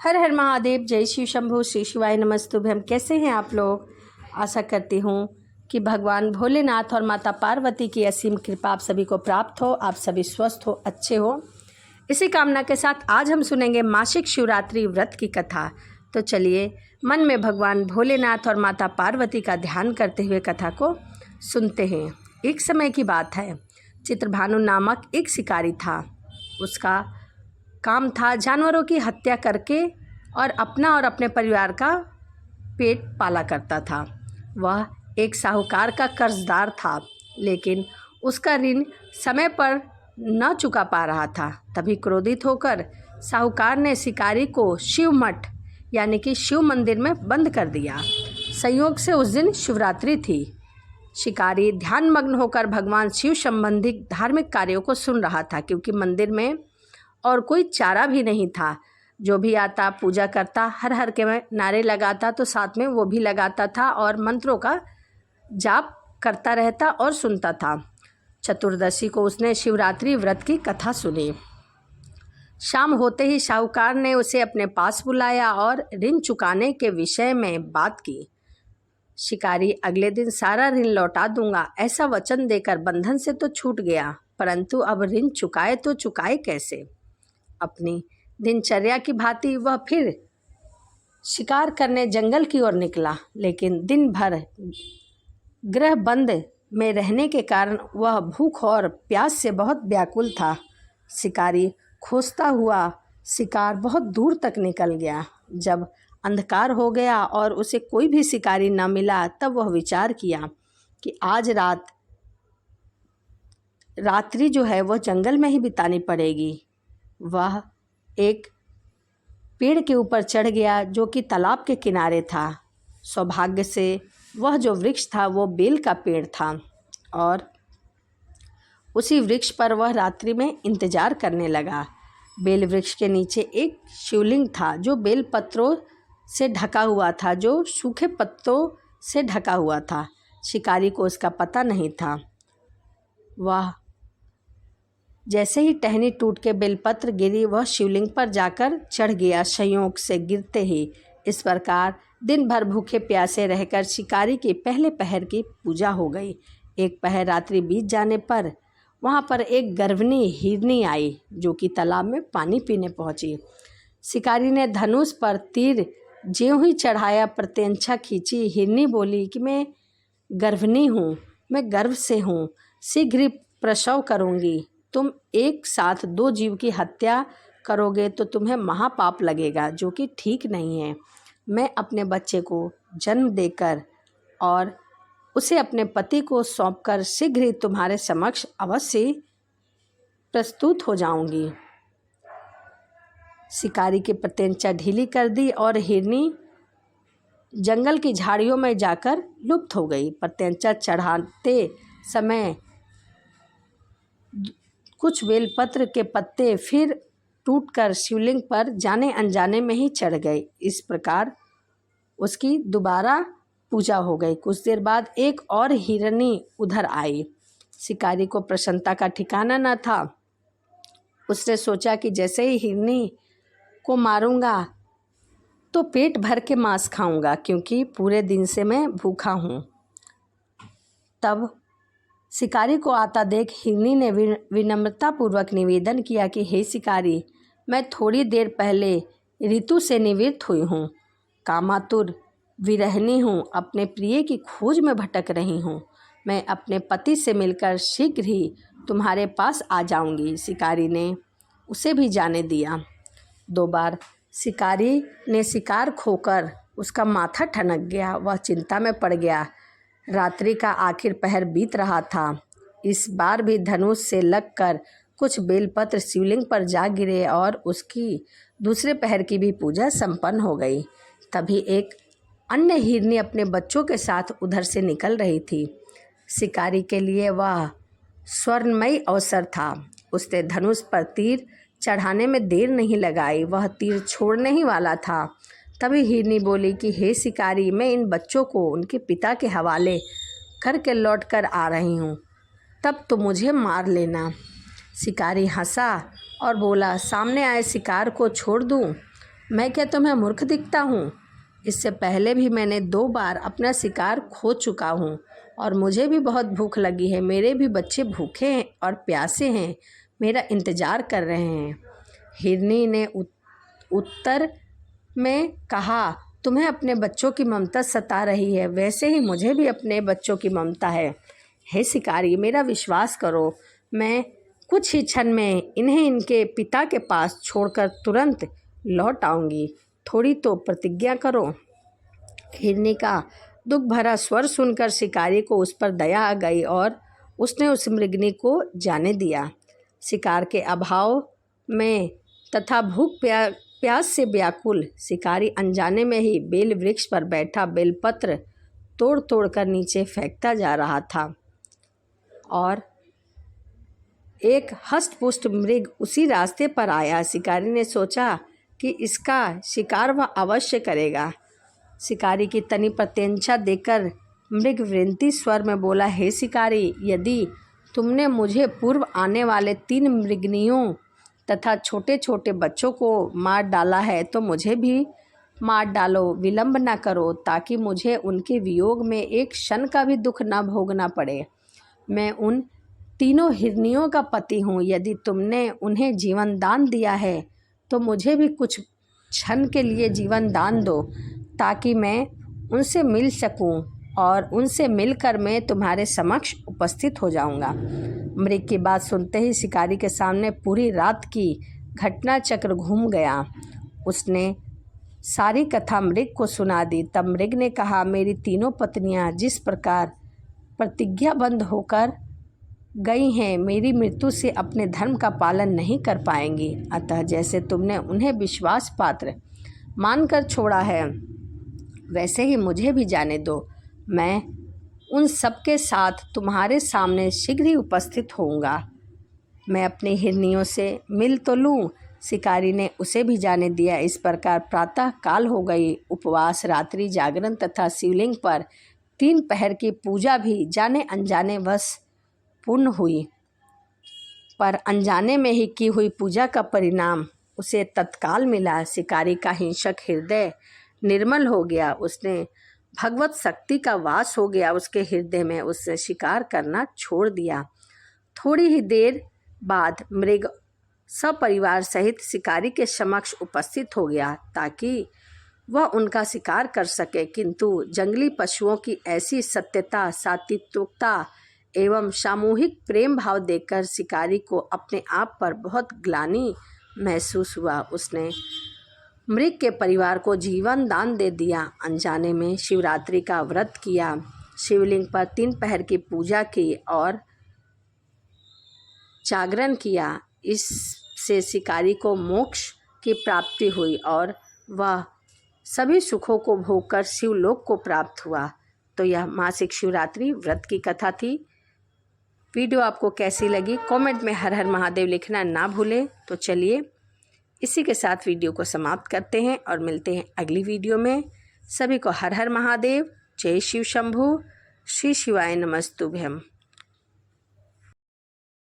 हर हर महादेव, जय शिव शंभू, श्री शिवाय नमस्तुभ्यम। कैसे हैं आप लोग? आशा करती हूँ कि भगवान भोलेनाथ और माता पार्वती की असीम कृपा आप सभी को प्राप्त हो, आप सभी स्वस्थ हो, अच्छे हो। इसी कामना के साथ आज हम सुनेंगे मासिक शिवरात्रि व्रत की कथा। तो चलिए मन में भगवान भोलेनाथ और माता पार्वती का ध्यान करते हुए कथा को सुनते हैं। एक समय की बात है, चित्रभानु नामक एक शिकारी था। उसका काम था जानवरों की हत्या करके और अपना और अपने परिवार का पेट पाला करता था। वह एक साहूकार का कर्जदार था, लेकिन उसका ऋण समय पर न चुका पा रहा था। तभी क्रोधित होकर साहूकार ने शिकारी को शिव मठ यानी कि शिव मंदिर में बंद कर दिया। संयोग से उस दिन शिवरात्रि थी। शिकारी ध्यानमग्न होकर भगवान शिव संबंधी धार्मिक कार्यों को सुन रहा था, क्योंकि मंदिर में और कोई चारा भी नहीं था। जो भी आता पूजा करता, हर हर के नारे लगाता तो साथ में वो भी लगाता था और मंत्रों का जाप करता रहता और सुनता था। चतुर्दशी को उसने शिवरात्रि व्रत की कथा सुनी। शाम होते ही साहूकार ने उसे अपने पास बुलाया और ऋण चुकाने के विषय में बात की। शिकारी अगले दिन सारा ऋण लौटा दूंगा ऐसा वचन देकर बंधन से तो छूट गया, परंतु अब ऋण चुकाए तो चुकाए कैसे? अपनी दिनचर्या की भांति वह फिर शिकार करने जंगल की ओर निकला, लेकिन दिन भर गृह बंद में रहने के कारण वह भूख और प्यास से बहुत व्याकुल था। शिकारी खोजता हुआ शिकार बहुत दूर तक निकल गया। जब अंधकार हो गया और उसे कोई भी शिकारी न मिला, तब वह विचार किया कि आज रात्रि जो है वह जंगल में ही बितानी पड़ेगी। वह एक पेड़ के ऊपर चढ़ गया जो कि तालाब के किनारे था। सौभाग्य से वह जो वृक्ष था वो बेल का पेड़ था और उसी वृक्ष पर वह रात्रि में इंतजार करने लगा। बेल वृक्ष के नीचे एक शिवलिंग था जो बेल पत्रों से ढका हुआ था, जो सूखे पत्तों से ढका हुआ था। शिकारी को उसका पता नहीं था। वह जैसे ही टहनी टूट के बेलपत्र गिरी, वह शिवलिंग पर जाकर चढ़ गया, संयोग से गिरते ही। इस प्रकार दिन भर भूखे प्यासे रहकर शिकारी की पहले पहर की पूजा हो गई। एक पहर रात्रि बीत जाने पर वहाँ पर एक गर्भनी हिरनी आई, जो कि तालाब में पानी पीने पहुँची। शिकारी ने धनुष पर तीर ज्यों ही चढ़ाया, प्रत्यंचा खींची। हिरनी बोली कि मैं गर्भनी हूँ, मैं गर्भ से हूँ, शीघ्र ही प्रसव करूँगी। तुम एक साथ दो जीव की हत्या करोगे तो तुम्हें महापाप लगेगा, जो कि ठीक नहीं है। मैं अपने बच्चे को जन्म देकर और उसे अपने पति को सौंपकर शीघ्र ही तुम्हारे समक्ष अवश्य प्रस्तुत हो जाऊंगी। शिकारी की प्रत्यंचा ढीली कर दी और हिरनी जंगल की झाड़ियों में जाकर लुप्त हो गई। प्रत्यंचा चढ़ाते समय कुछ बेलपत्र के पत्ते फिर टूटकर शिवलिंग पर जाने अनजाने में ही चढ़ गए। इस प्रकार उसकी दोबारा पूजा हो गई। कुछ देर बाद एक और हिरनी उधर आई। शिकारी को प्रसन्नता का ठिकाना न था। उसने सोचा कि जैसे ही हिरनी को मारूंगा तो पेट भर के मांस खाऊंगा, क्योंकि पूरे दिन से मैं भूखा हूँ। तब शिकारी को आता देख हिरनी ने विनम्रतापूर्वक निवेदन किया कि हे शिकारी, मैं थोड़ी देर पहले ऋतु से निवृत्त हुई हूँ, कामातुर विरहिणी हूँ, अपने प्रिय की खोज में भटक रही हूँ। मैं अपने पति से मिलकर शीघ्र ही तुम्हारे पास आ जाऊँगी। शिकारी ने उसे भी जाने दिया। 2 बार शिकारी ने शिकार खोकर उसका माथा ठनक गया। वह चिंता में पड़ गया। रात्रि का आखिर पहर बीत रहा था। इस बार भी धनुष से लगकर कुछ बेलपत्र शिवलिंग पर जा गिरे और उसकी दूसरे पहर की भी पूजा संपन्न हो गई। तभी एक अन्य हिरनी अपने बच्चों के साथ उधर से निकल रही थी। शिकारी के लिए वह स्वर्णमयी अवसर था। उसने धनुष पर तीर चढ़ाने में देर नहीं लगाई। वह तीर छोड़ने ही वाला था। तभी हिरनी बोली कि हे शिकारी, मैं इन बच्चों को उनके पिता के हवाले करके लौट कर आ रही हूँ, तब तो मुझे मार लेना। शिकारी हंसा और बोला, सामने आए शिकार को छोड़ दूँ? मैं क्या तुम्हें मूर्ख दिखता हूँ? इससे पहले भी मैंने 2 बार अपना शिकार खो चुका हूँ और मुझे भी बहुत भूख लगी है। मेरे भी बच्चे भूखे हैं और प्यासे हैं, मेरा इंतज़ार कर रहे हैं। हिरनी ने उत्तर में कहा, तुम्हें अपने बच्चों की ममता सता रही है, वैसे ही मुझे भी अपने बच्चों की ममता है। हे शिकारी, मेरा विश्वास करो, मैं कुछ ही क्षण में इन्हें इनके पिता के पास छोड़कर तुरंत लौट आऊँगी। थोड़ी तो प्रतिज्ञा करो। हिरनी का दुख भरा स्वर सुनकर शिकारी को उस पर दया आ गई और उसने उस मृगनी को जाने दिया। शिकार के अभाव में तथा भूख प्यास से व्याकुल शिकारी अनजाने में ही बेल वृक्ष पर बैठा बेलपत्र तोड़ तोड़ कर नीचे फेंकता जा रहा था और एक हष्टपुष्ट मृग उसी रास्ते पर आया। शिकारी ने सोचा कि इसका शिकार वह अवश्य करेगा। शिकारी की तनी प्रत्यंचा देकर मृग विनती स्वर में बोला, हे शिकारी, यदि तुमने मुझे पूर्व आने वाले 3 मृगनियों तथा छोटे छोटे बच्चों को मार डाला है तो मुझे भी मार डालो। विलंब न करो ताकि मुझे उनके वियोग में एक क्षण का भी दुख न भोगना पड़े। मैं उन 3 हिरनियों का पति हूँ। यदि तुमने उन्हें जीवन दान दिया है तो मुझे भी कुछ क्षण के लिए जीवन दान दो ताकि मैं उनसे मिल सकूं और उनसे मिलकर मैं तुम्हारे समक्ष उपस्थित हो जाऊंगा। मृग की बात सुनते ही शिकारी के सामने पूरी रात की घटना चक्र घूम गया। उसने सारी कथा मृग को सुना दी। तब मृग ने कहा, मेरी 3 पत्नियां जिस प्रकार प्रतिज्ञाबद्ध होकर गई हैं, मेरी मृत्यु से अपने धर्म का पालन नहीं कर पाएंगी। अतः जैसे तुमने उन्हें विश्वास पात्र मानकर छोड़ा है, वैसे ही मुझे भी जाने दो। मैं उन सबके साथ तुम्हारे सामने शीघ्र ही उपस्थित होऊंगा। मैं अपनी हिरनियों से मिल तो लूँ। शिकारी ने उसे भी जाने दिया। इस प्रकार प्रातः काल हो गई। उपवास, रात्रि जागरण तथा शिवलिंग पर 3 पहर की पूजा भी जाने अनजाने वश पूर्ण हुई, पर अनजाने में ही की हुई पूजा का परिणाम उसे तत्काल मिला। शिकारी का हिंसक हृदय निर्मल हो गया। उसने भगवत शक्ति का वास हो गया उसके हृदय में। उसने शिकार करना छोड़ दिया। थोड़ी ही देर बाद मृग सपरिवार सहित शिकारी के समक्ष उपस्थित हो गया ताकि वह उनका शिकार कर सके, किंतु जंगली पशुओं की ऐसी सत्यता, सात्विकता एवं सामूहिक प्रेम भाव देखकर शिकारी को अपने आप पर बहुत ग्लानि महसूस हुआ। उसने मृग के परिवार को जीवन दान दे दिया। अनजाने में शिवरात्रि का व्रत किया, शिवलिंग पर 3 पहर की पूजा की और जागरण किया। इससे शिकारी को मोक्ष की प्राप्ति हुई और वह सभी सुखों को भोगकर शिवलोक को प्राप्त हुआ। तो यह मासिक शिवरात्रि व्रत की कथा थी। वीडियो आपको कैसी लगी कमेंट में हर हर महादेव लिखना ना भूलें। तो चलिए इसी के साथ वीडियो को समाप्त करते हैं और मिलते हैं अगली वीडियो में। सभी को हर हर महादेव। जय शिव शंभू। श्री शिवाय नमस्तुभ्यम।